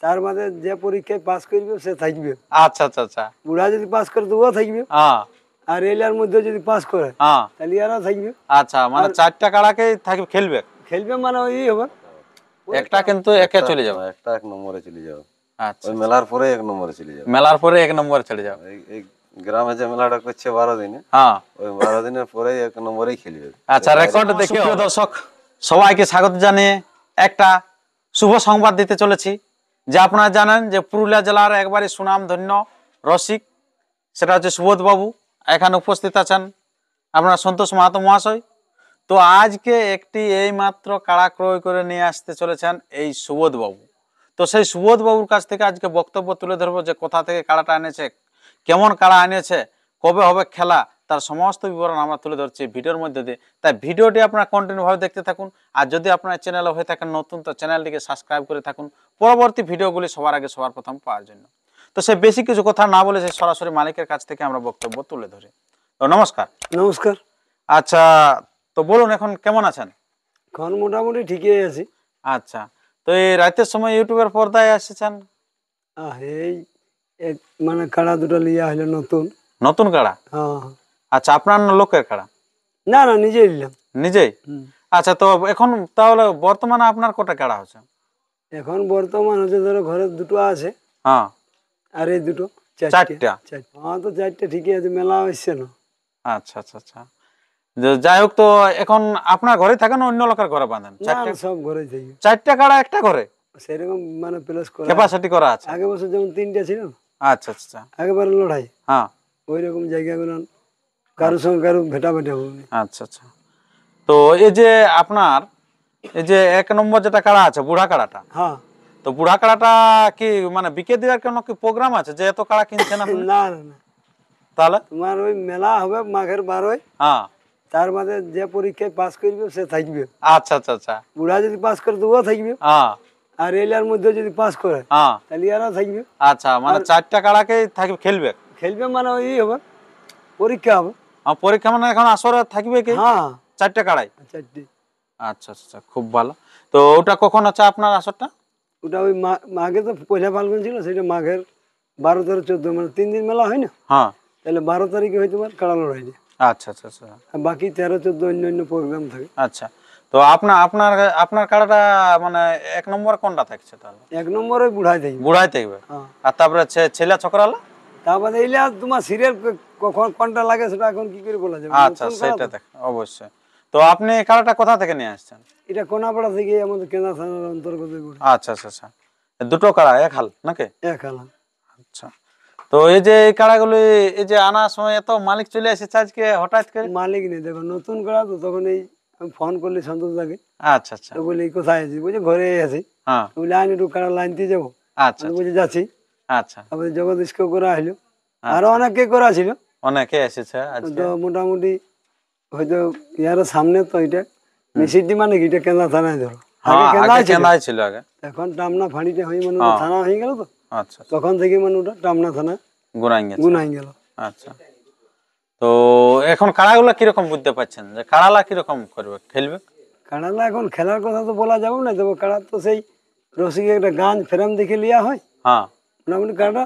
তার মাঝে যে পরীক্ষায় পাস করবে সে থাকবে। আচ্ছা আচ্ছা আচ্ছা। বুড়া যদি পাস করে তো ও থাকবে, হ্যাঁ আর এলার মধ্যে যদি পাস করে হ্যাঁ। তাহলে এরা থাকবে। আচ্ছা, মানে 4টা কাড়াকে থাকবে খেলবে। খেলবে মানে ওই হবে, একটা কিন্তু একে চলে যাবে, একটা এক নম্বরে চলে যাবে। আচ্ছা, ওই মেলার পরে এক নম্বরে চলে যাবে। মেলার পরে 1 নম্বরে চলে যাবে। এই গ্রামে যে মেলাটা করছে 12 দিনে, হ্যাঁ ওই 12 দিনের পরেই 1 নম্বরেই খেলবে। আচ্ছা, রেকর্ড দেখি। দর্শক সবাইকে স্বাগত জানিয়ে একটা শুভ সংবাদ দিতে চলেছি, যে আপনারা জানেন যে পুরুলিয়া জেলার একবারে সুনামধন্য রসিক, সেটা হচ্ছে সুবোধ বাবু, এখানে উপস্থিত আছেন আপনারা সন্তোষ মাহাতো মহাশয়। তো আজকে একটি এই মাত্র কাড়া ক্রয় করে নিয়ে আসতে চলেছেন এই সুবোধ বাবু। তো সেই সুবোধ বাবুর কাছ থেকে আজকে বক্তব্য তুলে ধরবো, যে কোথা থেকে কাড়াটা এনেছে, কেমন কাড়া এনেছে, কবে হবে খেলা, তার সমস্ত বিবরণ আমরা তুলে ধরছি ভিডিওর মধ্যে দিয়ে। তাই ভিডিওটি আপনারা কন্টিনিউ ভাবে দেখতে থাকুন। আর যদি আপনার চ্যানেলে হয়ে থাকেন নতুন, তো চ্যানেলটিকে সাবস্ক্রাইব করে থাকুন পরবর্তী ভিডিওগুলি সবার আগে সবার প্রথম পাওয়ার জন্য। তো সে বেশি কিছু কথা না বলে সে সরাসরি মালিকের কাছ থেকে আমরা বক্তব্য তুলে ধরি। তো নমস্কার। নমস্কার। আচ্ছা, তো বলুন এখন কেমন আছেন? এখন মোটামুটি ঠিকই আছি। আচ্ছা, তো এই রাতের সময় ইউটিউবের পর্দায় এসেছেন? এই মানে কাড়া দুটো লিয়া হলো নতুন। নতুন কাড়া? হ্যাঁ। আচ্ছা, আপনার লোকের কাড়া? না না, নিজেই নিলাম। নিজেই? আচ্ছা, তো এখন তাহলে বর্তমানে আপনার কটা কাড়া হচ্ছে? এখন বর্তমান হচ্ছে ধরো ঘরে দুটো আছে। হ্যাঁ। আর এই দুটো চারটা? হ্যাঁ, তো চারটে ঠিকই আছে, মেলা হচ্ছে না। আচ্ছা আচ্ছা আচ্ছা। যাই হোক, তো এখন আপনার ঘরে থাকেন, অন্য লোকের ঘরে বাঁধেন? সব ঘরে থাকি। 4টা কাড়া একটা ঘরে সেরকম মানে প্লেস করা, ক্যাপাসিটি করা আছে? আগে বছর যেমন 3টা ছিল। আচ্ছা আচ্ছা। একেবারে লড়াই। হ্যাঁ। ওই রকম জায়গাগুলো কারোর সঙ্গে কারো ভেটাভেটি হবে। আচ্ছা আচ্ছা। তো এই যে আপনার এই যে 1 নম্বর যেটা কাড়া আছে, বুড়া কাড়াটা, হ্যাঁ, তো বুড়া কাড়াটা কি মানে বিকে দেওয়ার কোনো কি প্রোগ্রাম আছে, যে এত কাড়া কিনছেন আপনি? না না না, তাহলে তোমার ওই মেলা হবে মাঘের 12-য়। হ্যাঁ। তার মাঝে যে পরীক্ষায় পাস করবে সে থাকবে। আচ্ছা আচ্ছা আচ্ছা। বুড়া যদি পাস করে তো ও থাকবে। হ্যাঁ। আর এলার মধ্যে যদি পাস করে হ্যাঁ, তাহলে এরা থাকবে। আচ্ছা, মানে 4টা কাড়াকে থাকবে খেলবে? খেলবে মানে ওই হবে, পরীক্ষা হবে। পরীক্ষা মানে এখন আসরে থাকবে কি? হ্যাঁ, 4টা কাড়াই? 4টে। আচ্ছা আচ্ছা, খুব ভালো। তো ওটা কখন আছে আপনার আসরটা? ওটা ওই মাঘে তো পয়লা ফাল্গুন ছিল, সেটা মাঘের 12, 13, 14 মানে 3 দিন মেলা হয় না। হ্যাঁ। তাহলে 12 তারিখে হয়তো কাড়া লড়াই। আচ্ছা আচ্ছা আচ্ছা। আর বাকি 13, 14 অন্য অন্য প্রোগ্রাম থাকে। আচ্ছা, তো আপনার আপনার আপনার কাড়াটা মানে 1 নম্বর কোনটা থাকছে তাহলে? 1 নম্বরে বুড়াই থাকবে। বুড়াই থাকবে। হ্যাঁ। আর তারপরে ছেলে ছোকরালা? তারপরে এইলা তোমার সিরিয়াল কখন কোনটা লাগে সেটা এখন কি করে বলা যাবে? আচ্ছা, সেটা দেখ অবশ্যই। তো আপনি কাড়াটা কোথা থেকে নিয়ে আসছেন? এটা কোনাপাড়া থেকে, আমাদের কেনা থানার অন্তর্গত। আচ্ছা আচ্ছা আচ্ছা। দুটো কাড়া এক হাল নাকি? এক হালা। আচ্ছা, তো এই যে এই কাড়াগুলি এই যে আনার সময় এত মালিক চলে এসেছে আজকে হঠাৎ করে? মালিক নেই, দেখো নতুন কাড়া তো, তখন এই আমি ফোন করলি সন্তোষ দাকে। আচ্ছা আচ্ছা। তো বলি কোথায় আছি, বলছে ঘরে আছি। হ্যাঁ। বলি আইন একটু কাড়া লাইন দিয়ে যাবো। আচ্ছা বলছি যাচ্ছি। আচ্ছা। তারপরে জগদীশকে করা হইলো, আরো অনেককে করা ছিল। অনেকে এসেছে আজকে। তো মোটামুটি হয়তো ইয়ার সামনে তো এটা মিসিডি মানে কি, এটা কেনা থানায় ধরো। হ্যাঁ, আগে কেনাই ছিল আগে। এখন টামনা ফাঁড়িতে হয়ে মানে থানা হয়ে গেল তো। আচ্ছা, তখন থেকে মানে ওটা টামনা থানা গুনাই গেল। আচ্ছা, তো এখন কাড়াগুলা কিরকম বুঝতে পারছেন, যে কাড়ালা কিরকম করবে, খেলবে? কাড়ালা এখন খেলার কথা তো বলা যাবে না, তবে কাড়া তো সেই রসিকে একটা গান ফেরাম দেখে লিয়া হয়। হ্যাঁ। মোটামুটি কাড়া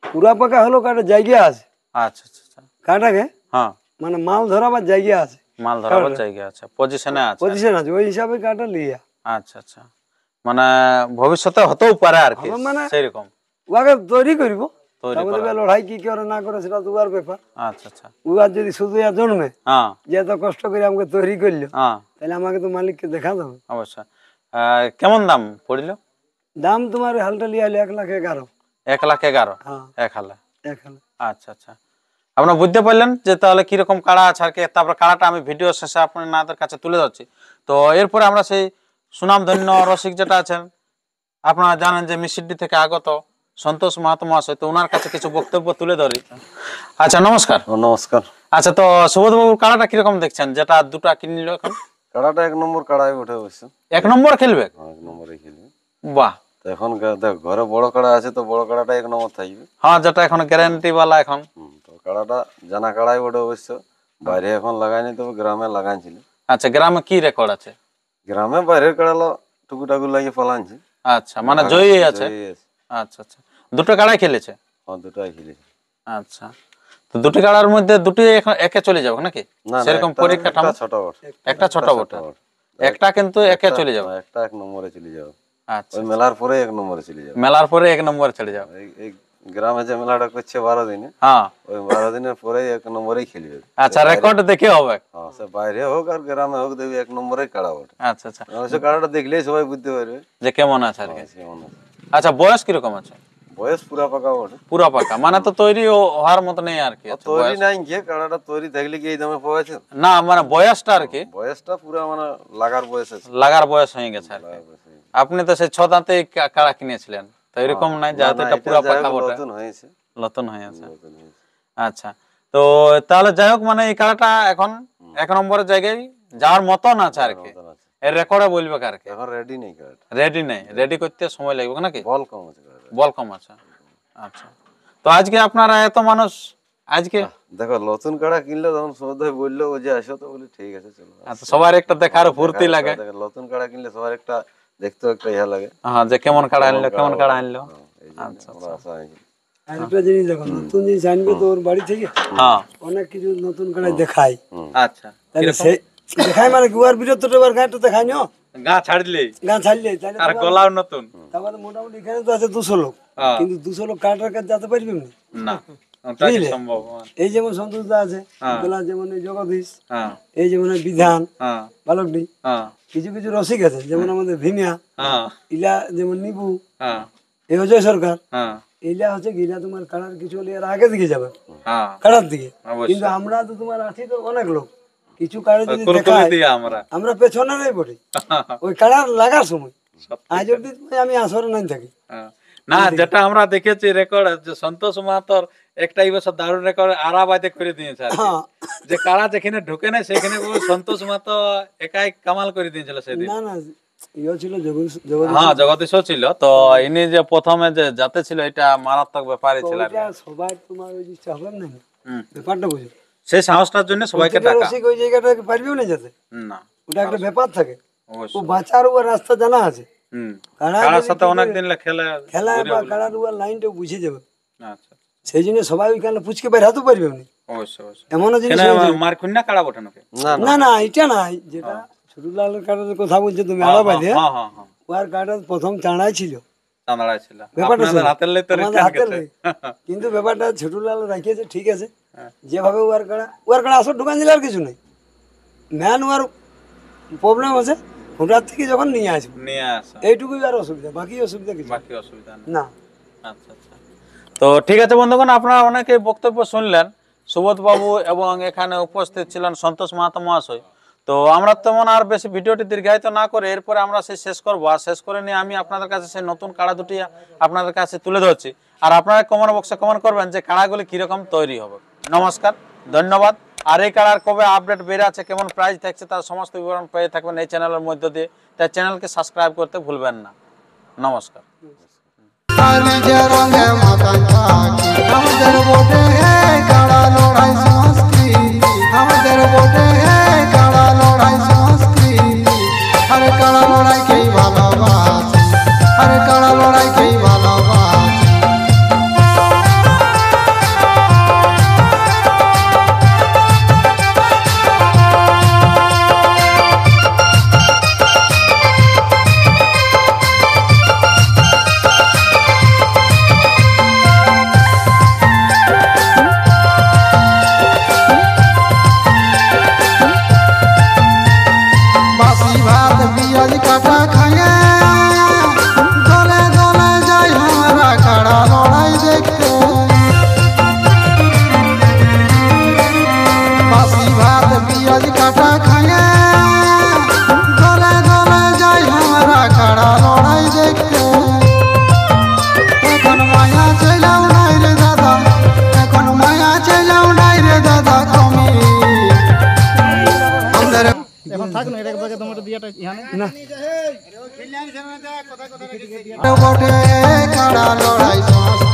পুরা পাকা হলো, কাটা জায়গা আছে। আচ্ছা আচ্ছা। কাটাকে হ্যাঁ, মানে মাল ধরাবার জায়গা আছে। মাল ধরাবার জায়গা আছে, পজিশনে আছে। পজিশন আছে, ওই হিসাবে কাটা লিয়া। আচ্ছা আচ্ছা, মানে ভবিষ্যতে হতেও পারে আর কি, মানে সেরকম ওকে তৈরি করবো। লড়াই কি করে না করে সেটা তোমার ব্যাপার। আচ্ছা আচ্ছা। উয়ার যদি শুধু জন্মে, হ্যাঁ, যে এত কষ্ট করে আমাকে তৈরি করলো, হ্যাঁ, তাহলে আমাকে তো মালিককে দেখা দেবো। অবশ্যই। কেমন দাম পড়িল? দাম তোমার হালটা লিয়া হলো 1,11,000। 1,11,000? হ্যাঁ, এক হালে। এক হালে। আচ্ছা আচ্ছা, আপনারা বুঝতে পারলেন যে তাহলে কিরকম কাড়া আছে আর কি। তারপর কাড়াটা আমি ভিডিও শেষে আপনাদের কাছে তুলে ধরছি। তো এরপরে আমরা সেই সুনামধন্য রসিক যেটা আছেন, আপনারা জানেন যে মিসিডি থেকে আগত সন্তোষ মাহাতো মহাশয়, তো ওনার কাছে কিছু বক্তব্য তুলে ধরি। আচ্ছা, নমস্কার। নমস্কার। আচ্ছা, তো সুবোধ বাবুর কাড়াটা কিরকম দেখছেন, যেটা দুটা কিনল এখন? কাড়াটা 1 নম্বর কাড়াই উঠে বসছে। 1 নম্বর খেলবে? 1 নম্বরে খেলবে। বাহ। এখন দেখ ঘরে বড় কাড়া আছে, তো বড় কাড়াটা 1 নম্বর থাকবে। হ্যাঁ, যেটা এখন গ্যারান্টি বালা এখন। তো কাড়াটা জানা কাড়াই ওঠে অবশ্য, বাইরে এখন লাগাইনি, তবে গ্রামে লাগাইছিল। আচ্ছা, গ্রামে কি রেকর্ড আছে? গ্রামে বাইরের কাড়ালো টুকুটাকু লাগিয়ে পালানছে। আচ্ছা, মানে জয়ী আছে। আচ্ছা আচ্ছা, দুটো কাড়াই খেলেছে। হ্যাঁ দুটাই খেলেছে। আচ্ছা, তো দুটি কাড়ার মধ্যে দুটি এখন একে চলে যাবে নাকি? না না, সেরকম একটা পরীক্ষাটা ছোট বট, একটা ছোট বটে, একটা কিন্তু একে চলে যাবে। একটা 1 নম্বরে চলে যাবে। আচ্ছা, ওই মেলার পরে 1 নম্বরে চলে যাবে। মেলার পরে 1 নম্বরে চলে যাবে। এই গ্রামে যে মেলাটা করছে 12 দিনে, হ্যাঁ ওই 12 দিনের পরেই 1 নম্বরেই খেলবে। আচ্ছা, রেকর্ড দেখে হবে। হ্যাঁ, সে বাইরে হোক আর গ্রামে হোক, দেখবি 1 নম্বরেই কাড়া বটে। আচ্ছা আচ্ছা, সে কাড়াটা দেখলেই সবাই বুঝতে পারবে যে কেমন আছে আর কি। কেমন আছে। আচ্ছা, বয়স কিরকম আছে? বয়স পুরা পাকা বটে। পুরা পাকা মানে তো তৈরি হওয়ার মতো নেই আর কি? আচ্ছা, তৈরি নাই গিয়ে কাড়াটা তৈরি থাকলে কি এই দামে পাওয়াছে? না মানে বয়সটা আর কি, বয়সটা পুরা মানে লাগার বয়স আছে। লাগার বয়স হয়ে গেছে আর কি। লাগার বয়স হয়ে গেছে। আপনি তো সেই 6 দাঁতে কাড়া কিনেছিলেন, তো এরকম নাই যেহেতু না, এটা পুরা যাই পাকা হোক বটে, নতুন হয়েছে, নতুন হয়ে আছে। নতুন হয়েছে। আচ্ছা, তো তাহলে যাই হোক মানে এই কাড়াটা এখন 1 নম্বরের জায়গায় যাওয়ার মতন আছে আর কি। নতুন আছে। এর রেকর্ডে বলবে আর কি। এখন রেডি নেই কাড়াটা, রেডি নেই, রেডি করতে সময় লাগবে নাকি? বল কম আছে কাড়াটা। বল কম আছে। আচ্ছা, তো আজকে আপনারা এত মানুষ আজকে, দেখো নতুন কাড়া কিনলে তখন সবাই বললো ও যে আসো, তো বলি ঠিক আছে চলো। আচ্ছা, সবার একটা দেখার ফুর্তি লাগে। দেখো, নতুন কাড়া কিনলে সবার একটা দেখতেও একটা ইয়া লাগে। হ্যাঁ, যে কেমন কাড়া আনলো, কেমন কাড়া আনলো। এই জন্য আচ্ছা আমরা আশা হয়েছে। আর একটা জিনিস দেখো, নতুন জিনিস আনবে তো ওর বাড়ি থেকে হ্যাঁ, অনেক কিছু নতুন করে দেখায়। আচ্ছা, তাহলে সে দেখায় মানে কি ওর বিরত্বটা ওর গাঁটটা দেখায় না, গা ছাড়লেই গাঁ ছাড়লে তাহলে আর গলাও নতুন। তারপরে মোটামুটি এখানে তো আছে 200 লোক, হ্যাঁ। কিন্তু 200 লোক কাটার কাছে যেতে পারবে না। না, ওটা কি সম্ভব? এই যেমন সন্তোষদা আছে, হ্যাঁ। বেলা যেমন এই জগদীশ, হ্যাঁ এই যেমন এই বিধান, হ্যাঁ বালকডি, হ্যাঁ কিছু কিছু রসিক আছে যেমন আমাদের ভিনিয়া, হ্যাঁ ইলা যেমন নিবু, হ্যাঁ এই অজয় সরকার, হ্যাঁ এইলা হচ্ছে গিলা তোমার কাড়ার কিছু হলে আর আগে দিকে যাবে, হ্যাঁ, কাড়ার দিকে। অবশ্যই। কিন্তু আমরা তো তোমার আছি তো অনেক লোক, কিছু কাড়ে যদি কুরকুরি দেখায় দিয়ে আমরা আমরা পেছনেরই পড়ি ওই কাড়ার লাগার সময়। আজ অব্দি আমি আসরে নাই থাকি। হ্যাঁ। না, যেটা আমরা দেখেছি রেকর্ড, যে সন্তোষ মাহাতর একটাই বছর দারুণ রেকর্ড আরাবাদে করে দিয়েছে আর কি। হ্যাঁ। যে কারা যেখানে ঢুকে নেয় সেখানে সন্তোষ মাহাতো একাই কামাল করে দিয়েছিল সেদিন। না না, ইয়ে ছিল জগদীশ, হ্যাঁ, জগদীশও ছিল তো। ইনি যে প্রথমে যে যাতে ছিল, এটা মারাত্মক ব্যাপারই ছিল আর কি। ওইটা সবাই তোমার ওই জিনিসটা হবে না, হুম। ব্যাপারটা বুঝো। সেই সাহসটার জন্য সবাইকে প্রত্যেকটা ডাকা। রসিক ওই জায়গাটা পারবেও না যেতে, না, ওটা একটা ব্যাপার থাকে। ও অবশ্যই। বাঁচার উপর রাস্তা জানা আছে, হুম, কাড়া কারার যদি সাথে কি অনেক করে দিন খেলে খেলায় ঘুরে বা বলে। কাড়ার উপর লাইনটা বুঝে যাবে, আচ্ছা, সেই জন্য সবাই ওইখানে পুচকে বাইরে হাতেও পারবে না। অবশ্যই অবশ্যই। এমনও জিনিস কেন হয়েছে- মার খুন্না কাড়া বটে নাকি? না না, না না, এটা নাই যেটা ছোটলালের কাড়ার কথা বলছো তুমি, আলাবাদে হ্যাঁ হ্যাঁ হ্যাঁ, ওর কাড়া প্রথম চাঁড়াই ছিল, চাঁদড়ায় ছিল। ব্যাপারটা আপনাদের শোনো, হাতের লাই তো আমাদের রিটার্ন হাতের গেছে। লাই। কিন্তু ব্যাপারটা ছোটলাল রাখিয়েছে ঠিক আছে, হ্যাঁ। যেভাবে ওর কাড়া আসর ঢুকান দিলে আর কিছু নেই, ম্যান ওর প্রবলেম আছে, ওটার থেকে যখন নিয়ে আসবো নিয়ে আসা, এইটুকুই আর অসুবিধা, বাকি অসুবিধা কিছু বাকি অসুবিধা নেই। না। আচ্ছা আচ্ছা, তো ঠিক আছে বন্ধুগণ, আপনারা অনেকে বক্তব্য শুনলেন সুবোধ বাবু এবং এখানে উপস্থিত ছিলেন সন্তোষ মাহাতো মহাশয়। তো আমরা তেমন আর বেশি ভিডিওটি দীর্ঘায়িত না করে এরপরে আমরা সেই শেষ করবো, আর শেষ করে নিয়ে আমি আপনাদের কাছে সেই নতুন কাড়া দুটি আপনাদের কাছে তুলে ধরছি, আর আপনারা কমেন্ট বক্সে কমেন্ট করবেন যে কাড়াগুলি কীরকম তৈরি হবে। নমস্কার, ধন্যবাদ। আর এই কাড়ার কবে আপডেট বেড়ে আছে, কেমন প্রাইস থাকছে, তার সমস্ত বিবরণ পেয়ে থাকবেন এই চ্যানেলের মধ্য দিয়ে। তাই চ্যানেলকে সাবস্ক্রাইব করতে ভুলবেন না। নমস্কার। আমাদের বোটে কাড়া লড়াই সংস্কৃতি, আমাদের বোটে কাড়া লড়াই সংস্কৃতি। আরে কাড়া লড়াই কেই ভালোবাসে, আরে কাড়া লড়াই কেই ভালোবাসে। বাসি ভাত পিঁয়াজ কাটা খাইয়ে দলে দলে যাই আমরা কাড়া লড়াই দেখতে। বাসি ভাত পিঁয়াজ কাটা খাইয়ে দলে দলে যাই আমরা কাড়া লড়াই দেখতে। এখন মায়া চাইলাও নাই রে দাদা, এখন মায়া চাইলাও নাই রে দাদা তুমি আমাদের এখন থাক না, এটা একবারে তোমার দিয়াটা ইহানে বটে কাড়া লড়াই সংস্কৃতি।